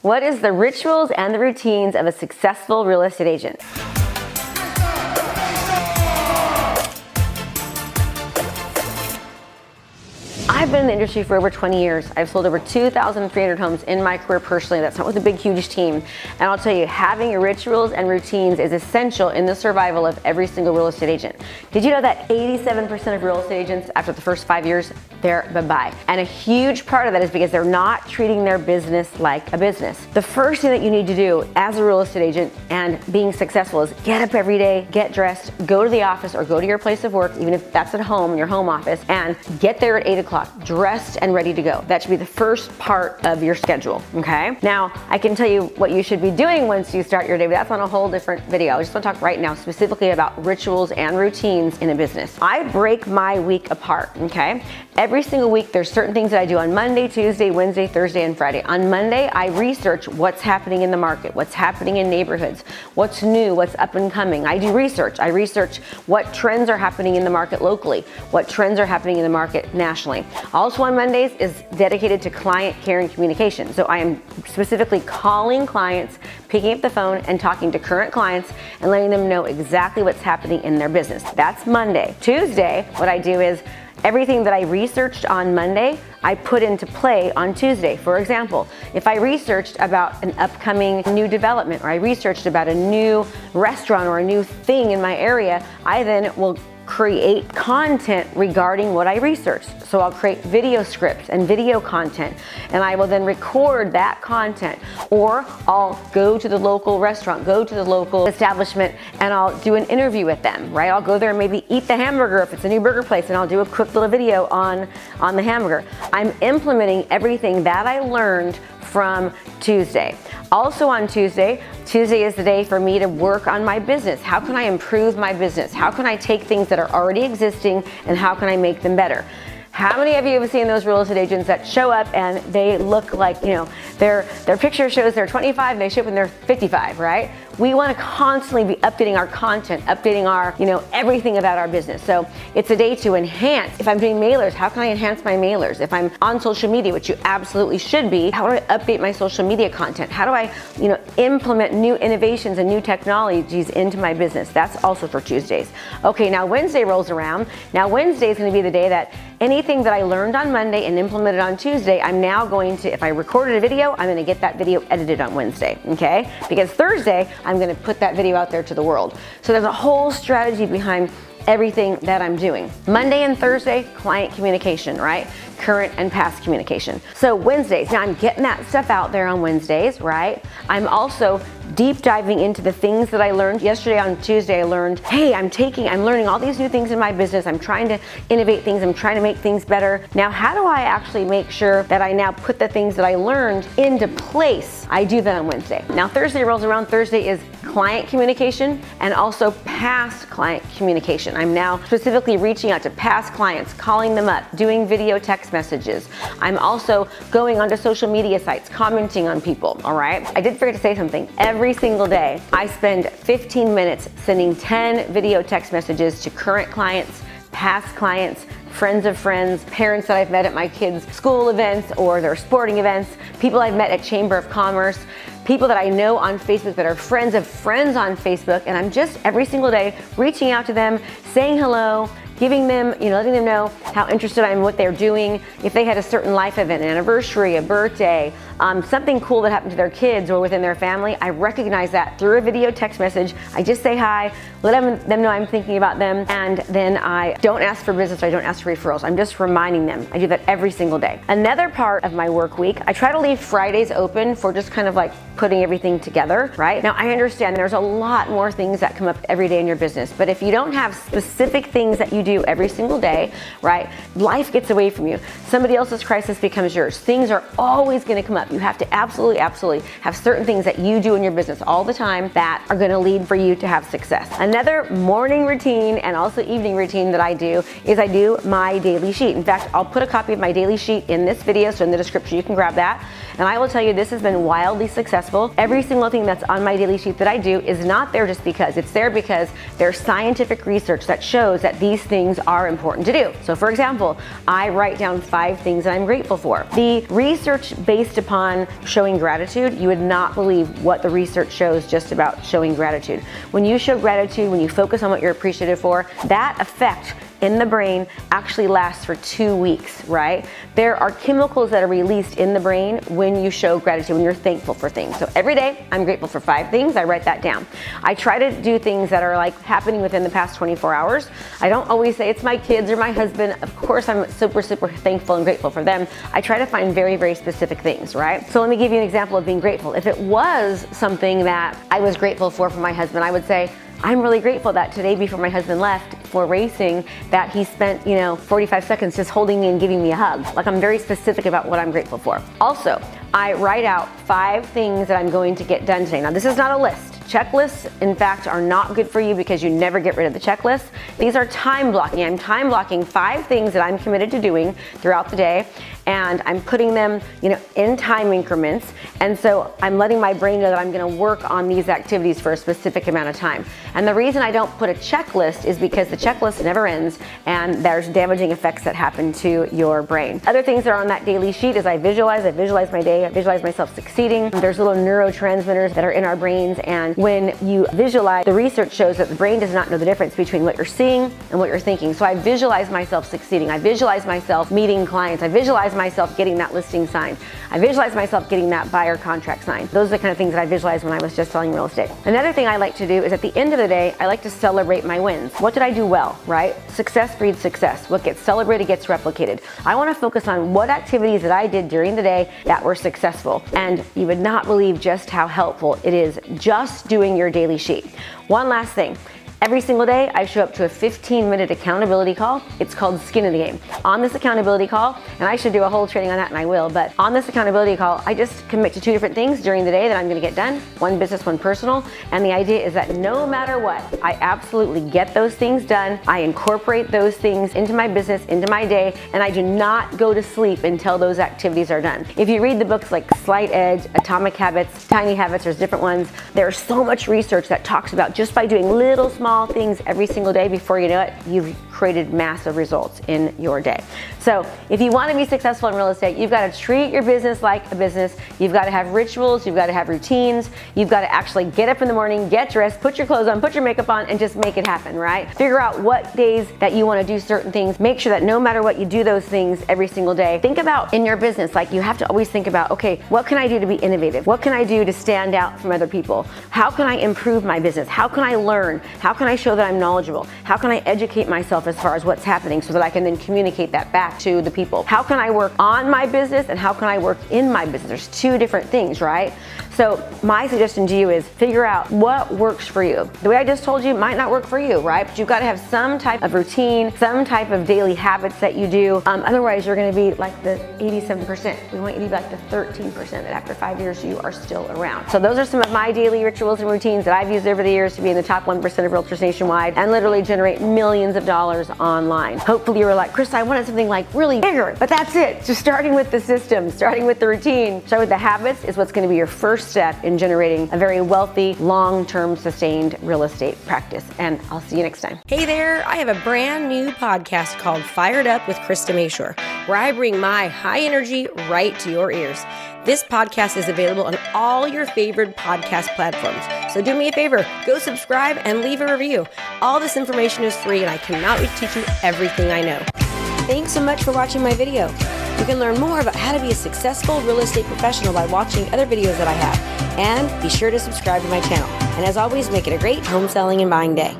What is the rituals and the routines of a successful real estate agent? I've been in the industry for over 20 years. I've sold over 2,300 homes in my career personally. That's not with a big, huge team. And I'll tell you, having rituals and routines is essential in the survival of every single real estate agent. Did you know that 87% of real estate agents, after the first 5 years, they're bye-bye? And a huge part of that is because they're not treating their business like a business. The first thing that you need to do as a real estate agent and being successful is get up every day, get dressed, go to the office or go to your place of work, even if that's at home, in your home office, and get there at 8 o'clock. Dressed and ready to go. That should be the first part of your schedule, okay? Now, I can tell you what you should be doing once you start your day, but that's on a whole different video. I just want to talk right now specifically about rituals and routines in a business. I break my week apart, okay? Every single week, there's certain things that I do on Monday, Tuesday, Wednesday, Thursday, and Friday. On Monday, I research what's happening in the market, what's happening in neighborhoods, what's new, what's up and coming. I do research. I research what trends are happening in the market locally, what trends are happening in the market nationally. Also on Mondays is dedicated to client care and communication. So I am specifically calling clients, picking up the phone and talking to current clients and letting them know exactly what's happening in their business. That's Monday. Tuesday, what I do is everything that I researched on Monday, I put into play on Tuesday. For example, if I researched about an upcoming new development or I researched about a new restaurant or a new thing in my area, I then will create content regarding what I researched. So I'll create video scripts and video content, and I will then record that content. Or I'll go to the local restaurant, go to the local establishment, and I'll do an interview with them, right? I'll go there and maybe eat the hamburger if it's a new burger place, and I'll do a quick little video on the hamburger. I'm implementing everything that I learned from Tuesday. Also on Tuesday is the day for me to work on my business. How can I improve my business? How can I take things that are already existing and how can I make them better? How many of you have seen those real estate agents that show up and they look like, their picture shows they're 25 and they show up and they're 55, right? We want to constantly be updating our content, updating our, everything about our business. So it's a day to enhance. If I'm doing mailers, how can I enhance my mailers? If I'm on social media, which you absolutely should be, how do I update my social media content? How do I, implement new innovations and new technologies into my business? That's also for Tuesdays. Okay, now Wednesday rolls around. Now Wednesday is going to be the day that anything that I learned on Monday and implemented on Tuesday, I'm now going to, if I recorded a video, I'm going to get that video edited on Wednesday, okay? Because Thursday, I'm going to put that video out there to the world. So there's a whole strategy behind everything that I'm doing. Monday and Thursday, client communication, right? Current and past communication. So Wednesdays, now I'm getting that stuff out there on Wednesdays, right? I'm also deep diving into the things that I learned. Yesterday on Tuesday, I learned, hey, I'm learning all these new things in my business. I'm trying to innovate things. I'm trying to make things better. Now, how do I actually make sure that I now put the things that I learned into place? I do that on Wednesday. Now, Thursday rolls around. Thursday is client communication and also past client communication. I'm now specifically reaching out to past clients, calling them up, doing video text messages. I'm also going onto social media sites, commenting on people, all right? I did forget to say something. Every single day, I spend 15 minutes sending 10 video text messages to current clients, past clients, friends of friends, parents that I've met at my kids' school events or their sporting events, people I've met at Chamber of Commerce, people that I know on Facebook that are friends of friends on Facebook, and I'm just every single day reaching out to them, saying hello, giving them, letting them know how interested I am in what they're doing. If they had a certain life event, an anniversary, a birthday, something cool that happened to their kids or within their family, I recognize that through a video text message. I just say hi, let them know I'm thinking about them, and then I don't ask for business, or I don't ask for referrals. I'm just reminding them. I do that every single day. Another part of my work week, I try to leave Fridays open for just kind of like putting everything together, right? Now, I understand there's a lot more things that come up every day in your business, but if you don't have specific things that you do every single day, right, life gets away from you. Somebody else's crisis becomes yours. Things are always going to come up. You have to absolutely have certain things that you do in your business all the time that are going to lead for you to have success. Another morning routine and also evening routine that I do is I do my daily sheet. In fact, I'll put a copy of my daily sheet in this video, so in the description you can grab that. And I will tell you, this has been wildly successful. Every single thing that's on my daily sheet that I do is not there just because. It's there because there's scientific research that shows that these things are important to do. So for example, I write down 5 things that I'm grateful for. The research based upon upon showing gratitude, you would not believe what the research shows just about showing gratitude. When you show gratitude, when you focus on what you're appreciative for, that effect in the brain actually lasts for 2 weeks, right? There are chemicals that are released in the brain when you show gratitude, when you're thankful for things. So every day, I'm grateful for 5 things. I write that down. I try to do things that are like happening within the past 24 hours. I don't always say it's my kids or my husband. Of course, I'm super, super thankful and grateful for them. I try to find very, very specific things, right? So let me give you an example of being grateful. If it was something that I was grateful for my husband, I would say, I'm really grateful that today before my husband left for racing that he spent, 45 seconds just holding me and giving me a hug. Like, I'm very specific about what I'm grateful for. Also, I write out 5 things that I'm going to get done today. Now, this is not a list. Checklists, in fact, are not good for you because you never get rid of the checklist. These are time blocking. I'm time blocking 5 things that I'm committed to doing throughout the day, and I'm putting them, in time increments. And so I'm letting my brain know that I'm gonna work on these activities for a specific amount of time. And the reason I don't put a checklist is because the checklist never ends and there's damaging effects that happen to your brain. Other things that are on that daily sheet is I visualize my day, I visualize myself succeeding. There's little neurotransmitters that are in our brains, and when you visualize, the research shows that the brain does not know the difference between what you're seeing and what you're thinking. So I visualize myself succeeding. I visualize myself meeting clients. I visualize myself getting that listing signed. I visualize myself getting that buyer contract signed. Those are the kind of things that I visualized when I was just selling real estate. Another thing I like to do is at the end of the day, I like to celebrate my wins. What did I do well, right? Success breeds success. What gets celebrated gets replicated. I want to focus on what activities that I did during the day that were successful. And you would not believe just how helpful it is just doing your daily sheet. One last thing. Every single day, I show up to a 15-minute accountability call. It's called Skin in the Game. On this accountability call, and I should do a whole training on that, and I will, but on this accountability call, I just commit to 2 different things during the day that I'm gonna get done, one business, one personal, and the idea is that no matter what, I absolutely get those things done, I incorporate those things into my business, into my day, and I do not go to sleep until those activities are done. If you read the books like Slight Edge, Atomic Habits, Tiny Habits, there's different ones, there's so much research that talks about just by doing little small things every single day, before you know it, you've created massive results in your day. So if you want to be successful in real estate, you've got to treat your business like a business. You've got to have rituals, you've got to have routines, you've got to actually get up in the morning, get dressed, put your clothes on, put your makeup on, and just make it happen, right? Figure out what days that you want to do certain things. Make sure that no matter what, you do those things every single day. Think about in your business, like you have to always think about, okay, what can I do to be innovative? What can I do to stand out from other people? How can I improve my business? How can I learn? How can I show that I'm knowledgeable? How can I educate myself as far as what's happening so that I can then communicate that back to the people? How can I work on my business and how can I work in my business? There's 2 different things, right? So my suggestion to you is figure out what works for you. The way I just told you might not work for you, right? But you've got to have some type of routine, some type of daily habits that you do. Otherwise, you're going to be like the 87%. We want you to be like the 13% that after 5 years, you are still around. So those are some of my daily rituals and routines that I've used over the years to be in the top 1% of realtors nationwide and literally generate millions of dollars online. Hopefully you were like, Krista, I wanted something like really bigger, but that's it. Just starting with the system, starting with the routine, starting with the habits is what's going to be your first step in generating a very wealthy, long-term, sustained real estate practice. And I'll see you next time. Hey there, I have a brand new podcast called Fired Up with Krista Mashore, where I bring my high energy right to your ears. This podcast is available on all your favorite podcast platforms. So do me a favor, go subscribe and leave a review. All this information is free and I cannot wait to teach you everything I know. Thanks so much for watching my video. You can learn more about how to be a successful real estate professional by watching other videos that I have. And be sure to subscribe to my channel. And as always, make it a great home selling and buying day.